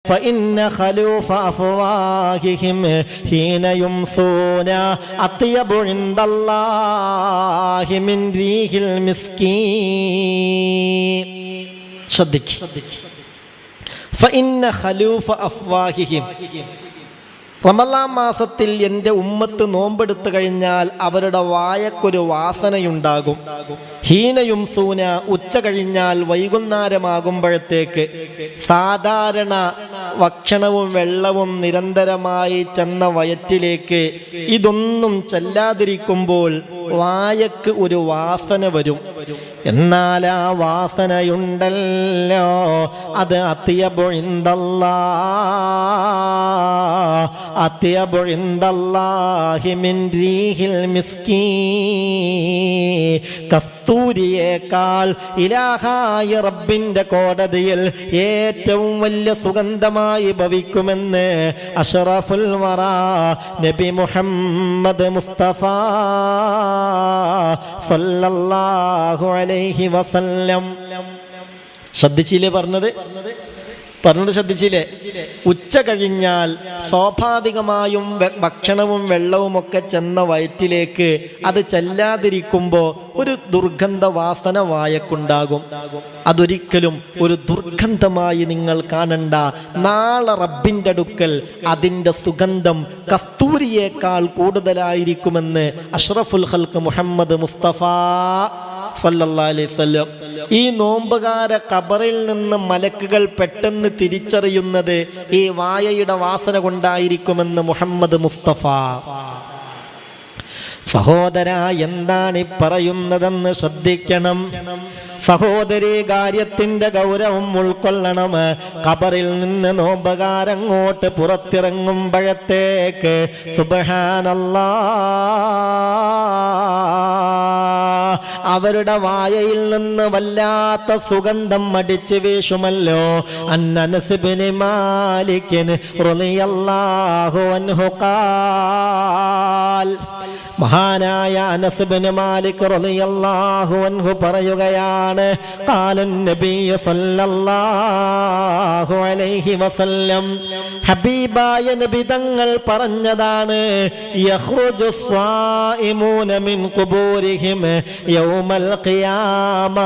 فإن خلوف أفواههم حين يمسون أطيب عند الله من ريح المسكين. ശ്രദ്ധിക്ക്. فإن خلوف أفواههم, റമളാൻ മാസത്തിൽ എൻ്റെ ഉമ്മത്ത് നോമ്പെടുത്തു കഴിഞ്ഞാൽ അവരുടെ വായക്കൊരു വാസനയുണ്ടാകും. ഹീനയും സൂന, ഉച്ച കഴിഞ്ഞാൽ വൈകുന്നേരമാകുമ്പോഴത്തേക്ക് സാധാരണ ഭക്ഷണവും വെള്ളവും നിരന്തരമായി ചെന്ന വയറ്റിലേക്ക് ഇതൊന്നും ചെല്ലാതിരിക്കുമ്പോൾ വായക്ക് ഒരു വാസന വരും. എന്നാൽ ആ വാസനയുണ്ടല്ലോ, അത് അത്യബു ഇൻദല്ലാഹ്, അത്യബു ഇൻദല്ലാഹി മിൻ റീഹിൽ മിസ്കീൻ. കസ്തൂരിയേക്കാൾ ഇലാഹായ റബ്ബിന്റെ കോടതിയിൽ ഏറ്റവും വലിയ സുഗന്ധമായി ഭവിക്കുമെന്ന് അഷ്റഫുൽ വറാ നബി മുഹമ്മദ് മുസ്തഫ സല്ലല്ലാഹു അലൈഹി വസല്ലം. ശ്രദ്ധിച്ചില്ലേ പറഞ്ഞത് ശ്രദ്ധിച്ചില്ലേ? ഉച്ച കഴിഞ്ഞാൽ സ്വാഭാവികമായും ഭക്ഷണവും വെള്ളവും ഒക്കെ ചെന്ന വയറ്റിലേക്ക് അത് ചെല്ലാതിരിക്കുമ്പോൾ ഒരു ദുർഗന്ധ വാസന വായക്കുണ്ടാകും. അതൊരിക്കലും ഒരു ദുർഗന്ധമായി നിങ്ങൾ കാണണ്ട. നാളെ റബ്ബിൻ്റെ അടുക്കൽ അതിൻ്റെ സുഗന്ധം കസ്തൂരിയേക്കാൾ കൂടുതലായിരിക്കുമെന്ന് അഷ്റഫുൽ ഖൽഖ് മുഹമ്മദ് മുസ്തഫ സല്ലല്ലാഹു അലൈഹി വസല്ലം. ഈ നോമ്പുകാര ഖബറിൽ നിന്ന് മലക്കുകൾ പെട്ടെന്ന് തിരിച്ചറിയുന്നത് ഈ വായയുടെ വാസന കൊണ്ടായിരിക്കുമെന്ന് മുഹമ്മദ് മുസ്തഫ. സഹോദര, എന്താണ് ഈ പറയുന്നതെന്ന് ശ്രദ്ധിക്കണം. സഹോദരി, കാര്യത്തിന്റെ ഗൗരവം ഉൾക്കൊള്ളണം. ഖബറിൽ നിന്ന് നോമ്പുകാരങ്ങോട്ട് പുറത്തിറങ്ങുമ്പോഴത്തേക്ക് സുബ്ഹാനല്ലാഹ്, അവരുടെ വായയിൽ നിന്ന് വല്ലാത്ത സുഗന്ധം അടിച്ചു വീശുമല്ലോ. അനസ് ഇബ്നു മാലിക് റളിയല്ലാഹു അൻഹു ഖാൽ, മഹാനായ അനസ് ഇബ്നു മാലിക് റളിയല്ലാഹു അൻഹു പറയുകയാണ്, ഖാലൻ നബി സല്ലല്ലാഹു അലൈഹി വസല്ലം, ഹബീബായ നബി തങ്ങൾ പറഞ്ഞതാണ്, യഖ്റുജു സ്വായിമൂന മിൻ ഖുബൂരിഹിം യൗമൽ ഖിയാമ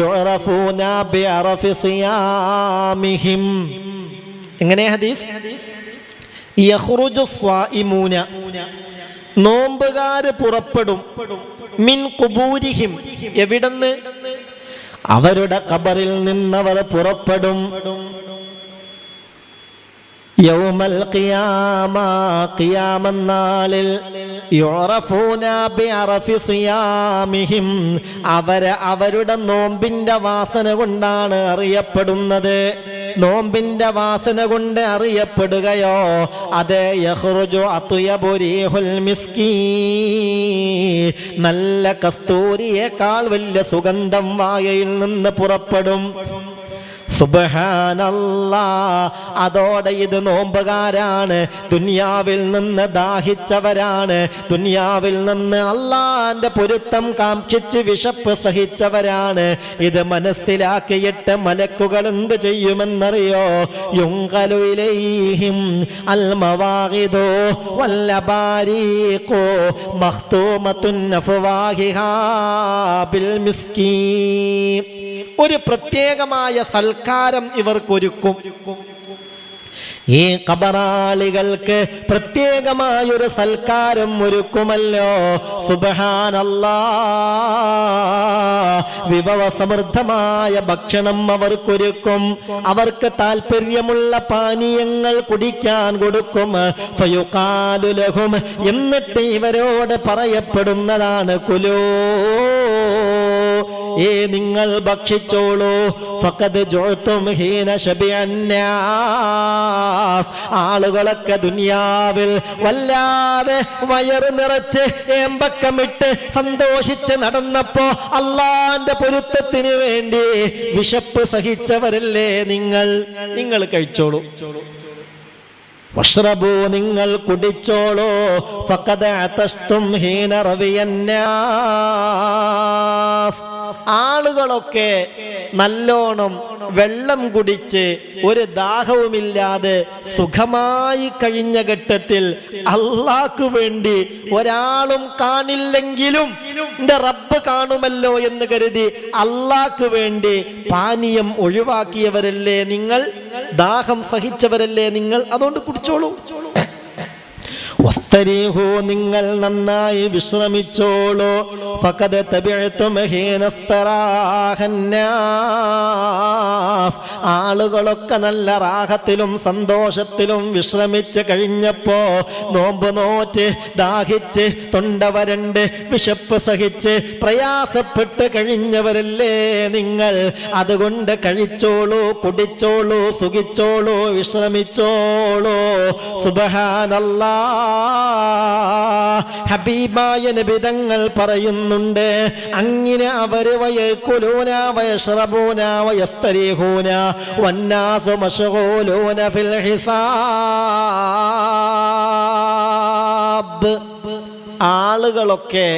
യുറഫൂന ബിഅറഫി സിയാമിഹിം. എങ്ങനെ ഹദീസ്? യഖ്റുജു സ്വായിമൂന, നോമ്പുകാര് പുറപ്പെടും, മിൻ ഖുബൂരിഹിം, എവിടെന്ന്? അവരുടെ ഖബറിൽ നിന്നവർ പുറപ്പെടും. യൗമൽ ഖിയാമ, ഖിയാമന്നാളിൽ, യുറഫൂന ബിഅറഫി സിയാമിഹിം, അവരുടെ നോമ്പിന്റെ വാസന കൊണ്ടാണ് അറിയപ്പെടുന്നത്. നോമ്പിന്റെ വാസന കൊണ്ട് അറിയപ്പെടുകയോ, അതേ യഖ്റുജു അത്യബു റീഹുൽ മിസ്കീൻ, നല്ല കസ്തൂരിയേക്കാൾ വലിയ സുഗന്ധം വായയിൽ നിന്ന് പുറപ്പെടും. സുബ്ഹാനല്ലാഹ്, അതോടെ ഇത് നോമ്പുകാരാണ്, ദുനിയാവിൽ നിന്ന് ദാഹിച്ചവരാണ്, ദുനിയാവിൽ നിന്ന് അള്ളാന്റെ പൊരുത്തം കാംക്ഷിച്ച് വിശപ്പ് സഹിച്ചവരാണ്. ഇത് മനസ്സിലാക്കിയിട്ട് മലക്കുകൾ എന്ത് ചെയ്യുമെന്നറിയോ? യുൻഖലു ഇലൈഹിം അൽ മവാഖിദു വല്ലബാരീഖു മഖ്തൂമത്തുൻ അഫ്വാഹിഹാ ബിൽ മിസ്കീൻ. ഒരു പ്രത്യേകമായ സൽക്കാരം ഇവർക്കൊരുക്കും. ഈ ഖബറാളികൾക്ക് പ്രത്യേകമായൊരു സൽക്കാരം ഒരുക്കുമല്ലോ. സുബ്ഹാനല്ലാഹ്, വിഭവസമൃദ്ധമായ ഭക്ഷണം അവർക്കൊരുക്കും. അവർക്ക് താല്പര്യമുള്ള പാനീയങ്ങൾ കുടിക്കാൻ കൊടുക്കും. ഫയുഖാലു ലഹും, എന്നിട്ട് ഇവരോട് പറയപ്പെടുന്നതാണ്, കുലൂ, നിങ്ങൾ ഭക്ഷിച്ചോളൂ. ഫഖദ് ജുഅ്തും ഹീന ശബിഅൻ നാസ്, ആളുകളൊക്കെ ദുനിയാവിൽ വല്ലാതെ വയറ് നിറച്ച് ഏമ്പക്കമിട്ട് സന്തോഷിച്ച് നടന്നപ്പോ അള്ളാന്റെ പൊരുത്തത്തിന് വേണ്ടി വിശപ്പ് സഹിച്ചവരല്ലേ നിങ്ങൾ കഴിച്ചോളൂ. വഷ്റബൂ, നിങ്ങൾ കുടിച്ചോളൂ. ഫഖദ് അതസ്തും ഹീന റവിയൻ നാസ്, ആളുകളൊക്കെ നല്ലോണം വെള്ളം കുടിച്ച് ഒരു ദാഹവുമില്ലാതെ സുഖമായി കഴിഞ്ഞ ഘട്ടത്തിൽ അള്ളാഹ്ക്ക് വേണ്ടി ഒരാളും കാണില്ലെങ്കിലും എന്റെ റബ്ബ് കാണുമല്ലോ എന്ന് കരുതി അള്ളാഹ്ക്ക് വേണ്ടി പാനീയം ഒഴിവാക്കിയവരല്ലേ നിങ്ങൾ, ദാഹം സഹിച്ചവരല്ലേ നിങ്ങൾ, അതുകൊണ്ട് കുടിച്ചോളൂ. വസ്തരീഹു, നിങ്ങൾ നന്നായി വിശ്രമിച്ചോളൂ. ഫഖദ് തബിഅതും ഹീനസ്തറാഹന്നാസ്, ആളുകളൊക്കെ നല്ല റാഹത്തിലും സന്തോഷത്തിലും വിശ്രമിച്ച് കഴിഞ്ഞപ്പോ നോമ്പ് നോറ്റ് ദാഹിച്ച് തൊണ്ട വരണ്ട് വിശപ്പ് സഹിച്ച് പ്രയാസപ്പെട്ട് കഴിഞ്ഞവരല്ലേ നിങ്ങൾ, അതുകൊണ്ട് കഴിച്ചോളൂ, കുടിച്ചോളൂ, സുഖിച്ചോളൂ, വിശ്രമിച്ചോളൂ. സുബ്ഹാനല്ലാഹ്, ഹബീബായ നബി തങ്ങൾ പറയുന്നുണ്ട്, അങ്ങനെ അവര് വയകുലൂന വയശ്റബൂന വയസ്തരീഹൂന വന്നാസു മശ്ഗൂലൂന ഫിൽ ഹിസാബ്. ആളുകളൊക്കെ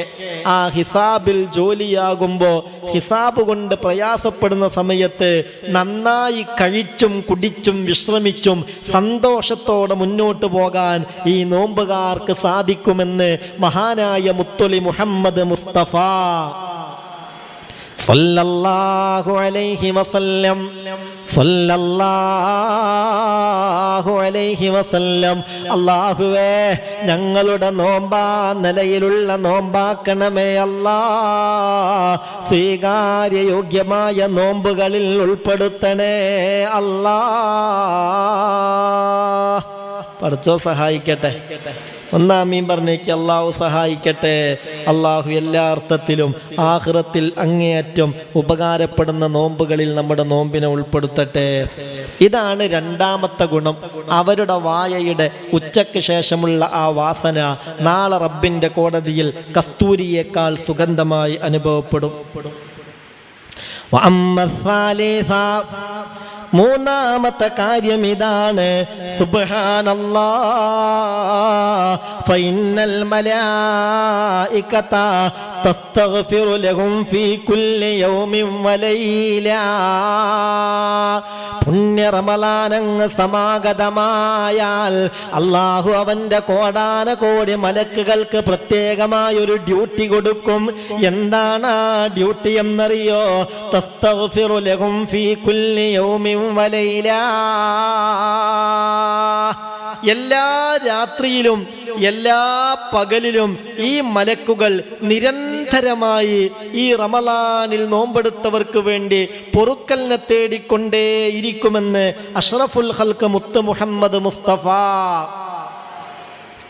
ആ ഹിസാബിൽ ജോലിയാകുമ്പോൾ, ഹിസാബ് കൊണ്ട് പ്രയാസപ്പെടുന്ന സമയത്ത് നന്നായി കഴിച്ചും കുടിച്ചും വിശ്രമിച്ചും സന്തോഷത്തോടെ മുന്നോട്ട് പോകാൻ ഈ നോമ്പുകാർക്ക് സാധിക്കുമെന്ന് മഹാനായ മുത്തൊലി മുഹമ്മദ് മുസ്തഫ സല്ലല്ലാഹു അലൈഹി വസല്ലം, സല്ലല്ലാഹു അലൈഹി വസല്ലം. അല്ലാഹുവേ, ഞങ്ങളുടെ നോമ്പാ നിലയിലുള്ള നോമ്പാക്കണമേ അല്ലാ, സ്വീകാര്യയോഗ്യമായ നോമ്പുകളിൽ ഉൾപ്പെടുത്തണേ അല്ലാ. പടച്ചോ സഹായിക്കട്ടെ. ഒന്നാമീൻ പറഞ്ഞേക്ക്, അള്ളാഹു സഹായിക്കട്ടെ. അള്ളാഹു എല്ലാ അർത്ഥത്തിലും ആഖിറത്തിൽ അങ്ങേയറ്റം ഉപകാരപ്പെടുന്ന നോമ്പുകളിൽ നമ്മുടെ നോമ്പിനെ ഉൾപ്പെടുത്തട്ടെ. ഇതാണ് രണ്ടാമത്തെ ഗുണം. അവരുടെ വായയുടെ ഉച്ചയ്ക്ക് ശേഷമുള്ള ആ വാസന നാളെ റബ്ബിൻ്റെ കോടതിയിൽ കസ്തൂരിയേക്കാൾ സുഗന്ധമായി അനുഭവപ്പെടും. മൂന്നാമത്തെ കാര്യം ഇതാണ്, സുബ്ഹാനല്ലാഹ്, ഫഇന്നൽ മലായികത തസ്തഗ്ഫിറു ലഹും ഫീ കുല്ലി യൗമിൻ വലൈല. പുണ്യ റമളാനങ്ങ് സമാഗതമായാൽ അള്ളാഹു അവന്റെ കോടാന കോടി മലക്കുകൾക്ക് പ്രത്യേകമായൊരു ഡ്യൂട്ടി കൊടുക്കും. എന്താണ് ആ ഡ്യൂട്ടി എന്നറിയോ? തസ്തഗ്ഫിറു ലഹും ഫീ കുല്ലി യൗമിൻ വലൈല. എല്ലാ രാത്രിയിലും എല്ലാ പകലിലും ഈ മലക്കുകൾ നിരന്തരമായി ഈ റമളാനിൽ നോമ്പെടുത്തവർക്ക് വേണ്ടി പൊറുക്കലിനെ തേടിക്കൊണ്ടേയിരിക്കുമെന്ന് അഷ്റഫുൽ ഖൽഖ് മുത്ത് മുഹമ്മദ് മുസ്തഫ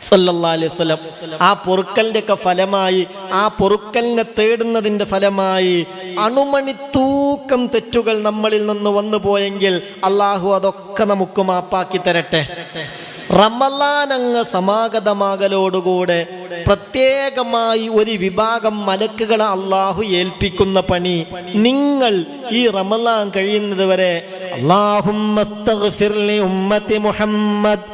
സല്ലല്ലാഹു അലൈഹി വസല്ലം. ആ പൊറുക്കലിന്റെ ഒക്കെ ഫലമായി, ആ പൊറുക്കലിനെ തേടുന്നതിന്റെ ഫലമായി അണുമണി തൂക്കം തെറ്റുകൾ നമ്മളിൽ നിന്ന് വന്നു പോയെങ്കിൽ അള്ളാഹു അതൊക്കെ നമുക്ക് മാപ്പാക്കി തരട്ടെ. റമളാൻ അങ്ങ് സമാഗതമാകലോടുകൂടെ പ്രത്യേകമായി ഒരു വിഭാഗം മലക്കുകളെ അള്ളാഹു ഏൽപ്പിക്കുന്ന പണി, നിങ്ങൾ ഈ റമളാൻ കഴിയുന്നത് വരെ അല്ലാഹുമ്മ അസ്തഗ്ഫിർ ലി ഉമ്മത്തി മുഹമ്മദ്,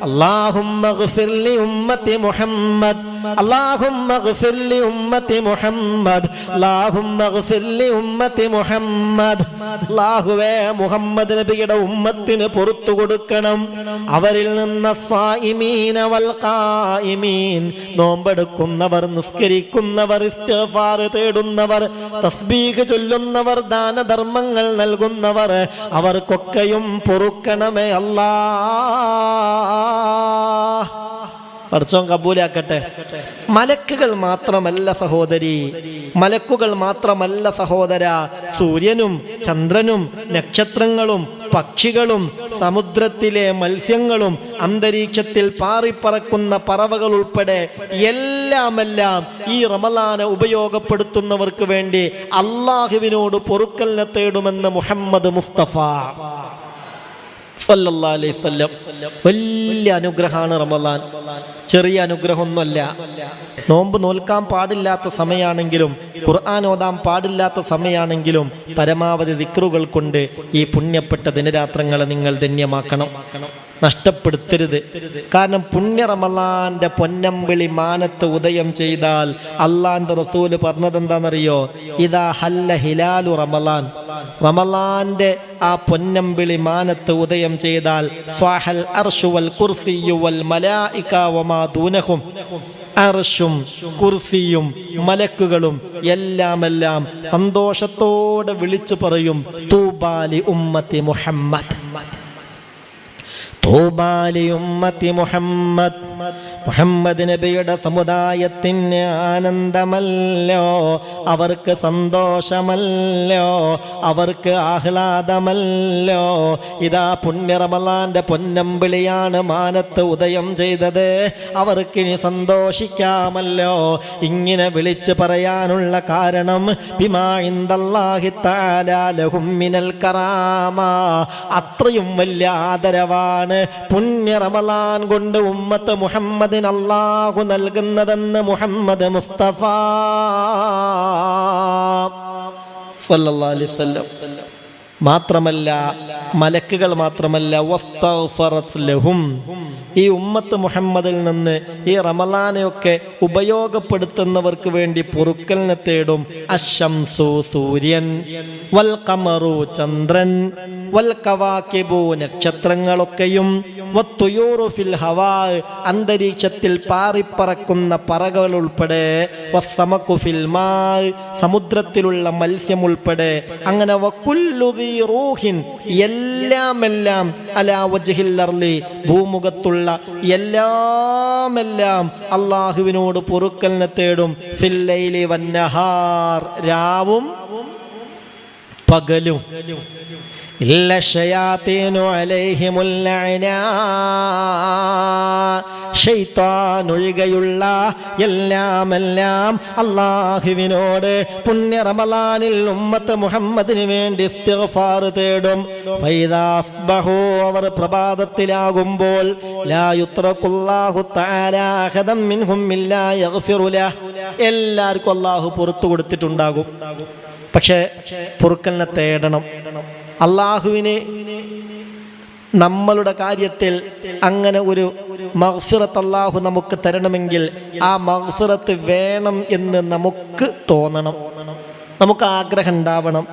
അല്ലാഹുമ്മ അഗ്ഫിർ ലി ഉമ്മത്തി മുഹമ്മദ്, അല്ലാഹുമ്മ അഗ്ഫിർ ലി ഉമ്മത്തി മുഹമ്മദ്, അല്ലാഹുമ്മ അഗ്ഫിർ ലി ഉമ്മത്തി മുഹമ്മദ്. അല്ലാഹുവേ, മുഹമ്മദ് നബിയുടെ ഉമ്മത്തിന് പുറത്തു കൊടുക്കണം. അവരിൽ നിന്ന് സ്വായിമീന വൽ ഖായിമീൻ, നോമ്പെടുക്കുന്നവർ, നിസ്കരിക്കുന്നവർ, ഇസ്തിഗ്ഫാർ തേടുന്നവർ, തസ്ബീഹ് ചൊല്ലുന്നവർ, ദാനധർമ്മങ്ങൾ നൽകുന്നവർ, അവർക്കൊക്കെയും പൊറുക്കണമേ അല്ലാ. പടച്ചോൻ കബൂലാക്കട്ടെ. മലക്കുകൾ മാത്രമല്ല സഹോദരി, മലക്കുകൾ മാത്രമല്ല സഹോദര, സൂര്യനും ചന്ദ്രനും നക്ഷത്രങ്ങളും പക്ഷികളും സമുദ്രത്തിലെ മത്സ്യങ്ങളും അന്തരീക്ഷത്തിൽ പാറിപ്പറക്കുന്ന പറവകൾ ഉൾപ്പെടെ എല്ലാമെല്ലാം ഈ റമളാനെ ഉപയോഗപ്പെടുത്തുന്നവർക്ക് വേണ്ടി അള്ളാഹുവിനോട് പൊറുക്കലിനെ തേടുമെന്ന് മുഹമ്മദ് മുസ്തഫ സല്ലല്ലാഹു അലൈഹി വസല്ലം. വലിയ അനുഗ്രഹമാണ് റമളാൻ, ചെറിയ അനുഗ്രഹമൊന്നുമല്ല. നോമ്പ് നോൽക്കാൻ പാടില്ലാത്ത സമയമാണെങ്കിലും ഖുർആൻ ഓതാൻ പാടില്ലാത്ത സമയമാണെങ്കിലും പരമാവധി ദിക്റുകൾ കൊണ്ട് ഈ പുണ്യപ്പെട്ട ദിനരാത്രങ്ങളെ നിങ്ങൾ ധന്യമാക്കണം. നഷ്ടപ്പെടുത്തരുത്. കാരണം പുണ്യ റമളാന്റെ പൊന്നമ്പിളി മാനത്ത് ഉദയം ചെയ്താൽ അള്ളാന്റെ റസൂല് പറഞ്ഞത് എന്താണെന്നറിയോ? ഇദാ ഹല്ല ഹിലാലു റമളാൻ, റമളാന്റെ ആ പൊന്നമ്പിളി മാനത്ത് ഉദയം ചെയ്താൽ സ്വാഹൽ അർശു വൽ കുർസിയു വൽ മലായിക വമാ ദൂനഹും, അർശും കുർസിയും മലക്കുകളും എല്ലാം സന്തോഷത്തോടെ വിളിച്ചു പറയും തൂബാലി ഉമ്മത്തി മുഹമ്മദ്, തൂബാലി ഉമ്മത്തി മുഹമ്മദ്. മുഹമ്മദ് നബിയുടെ സമുദായത്തിന് ആനന്ദമല്ലോ, അവർക്ക് സന്തോഷമല്ലോ, അവർക്ക് ആഹ്ലാദമല്ലോ. ഇതാ പുണ്യ റമളാന്റെ പൊന്നമ്പിളിയാണ് മാനത്ത് ഉദയം ചെയ്തത്, അവർക്കിനി സന്തോഷിക്കാമല്ലോ. ഇങ്ങനെ വിളിച്ചു പറയാനുള്ള കാരണം ബിമാ ഇൻദല്ലാഹി തആല ലഹും മിനൽ കറാമ, അത്രയും വലിയ ആദരവാണ് പുണ്യ റമളാൻ കൊണ്ട് ഉമ്മത്ത് മുഹമ്മദിന് അല്ലാഹു നൽകുന്നതെന്ന് മുഹമ്മദ് മുസ്തഫ സല്ലല്ലാഹു അലൈഹി വസല്ലം. മാത്രമല്ല, മലക്കുകൾ മാത്രമല്ല, വസ്തഗ്ഫറത് ലഹും, ഈ ഉമ്മത്ത് മുഹമ്മദിൽ നിന്ന് ഈ റമളാനെയൊക്കെ ഉപയോഗപ്പെടുത്തുന്നവർക്ക് വേണ്ടി പൊറുക്കലിനെ തേടും. അശംസു സൂര്യൻ, വൽ ഖമറു ചന്ദ്രൻ, വൽ കവാകിബു നക്ഷത്രങ്ങളൊക്കെയും, വത്തുയൂറു ഫിൽ ഹവാ അന്തരീക്ഷത്തിൽ പാറിപ്പറക്കുന്ന പറകൾ ഉൾപ്പെടെ, വസ്സമകു ഫിൽ മാ സമുദ്രത്തിലുള്ള മത്സ്യം ഉൾപ്പെടെ, അങ്ങനെ വകുല്ലു ദീ റൂഹിൻ എല്ലാം അലാ വജ്ഹിൽ അർളി ഭൂമുഖത്തുള്ള എല്ലാം അല്ലാഹുവിനോട് പൊറുക്കലിനെ തേടും. ഫിൽ ലൈലി വന്നഹാർ രാവും പകലും. ഇല്ല ശയാതീനു അലൈഹിമുൽ ലഅനാ, ശൈത്താൻ ഒഴികെയുള്ള എല്ലാം അല്ലാഹുവിനോട് പുണ്യ റമളാനിൽ ഉമ്മത്ത് മുഹമ്മദിന് വേണ്ടി ഇസ്തിഗ്ഫാർ തേടും. ഫൈദാ അസ്ബഹു, അവർ പ്രഭാതത്തിലാകുമ്പോൾ, ലാ യുത്രഖുല്ലാഹു തആല അഹദൻ മിൻഹും ഇല്ലാ യഗ്ഫിറു ലഹു, എല്ലാവർക്കും അല്ലാഹു പുറത്തു കൊടുത്തിട്ടുണ്ടാകും. പക്ഷേ പൊറുക്കലിനെ തേടണം. അള്ളാഹുവിന് നമ്മളുടെ കാര്യത്തിൽ അങ്ങനെ ഒരു മഗ്ഫിറത്ത് അല്ലാഹു നമുക്ക് തരണമെങ്കിൽ ആ മഗ്ഫിറത്ത് വേണം എന്ന് നമുക്ക് തോന്നണം, നമുക്ക് ആഗ്രഹം ഉണ്ടാവണം.